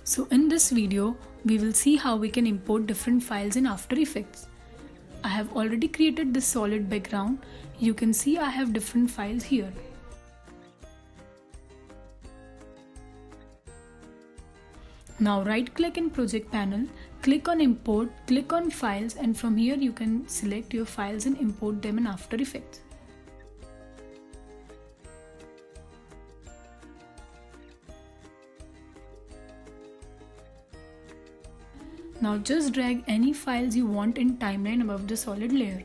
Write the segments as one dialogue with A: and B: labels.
A: So in this video, we will see how we can import different files in After Effects. I have already created this solid background. You can see I have different files here. Now right click in project panel, click on import, click on files, and from here you can select your files and import them in After Effects. Now just drag any files you want in timeline above the solid layer.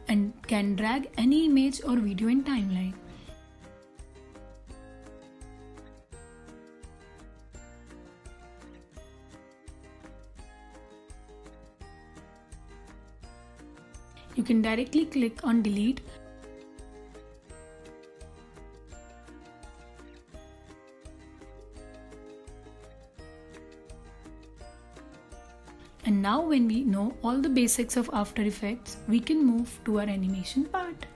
A: And can drag any image or video in timeline. You can directly click on delete. And now when we know all the basics of After Effects, we can move to our animation part.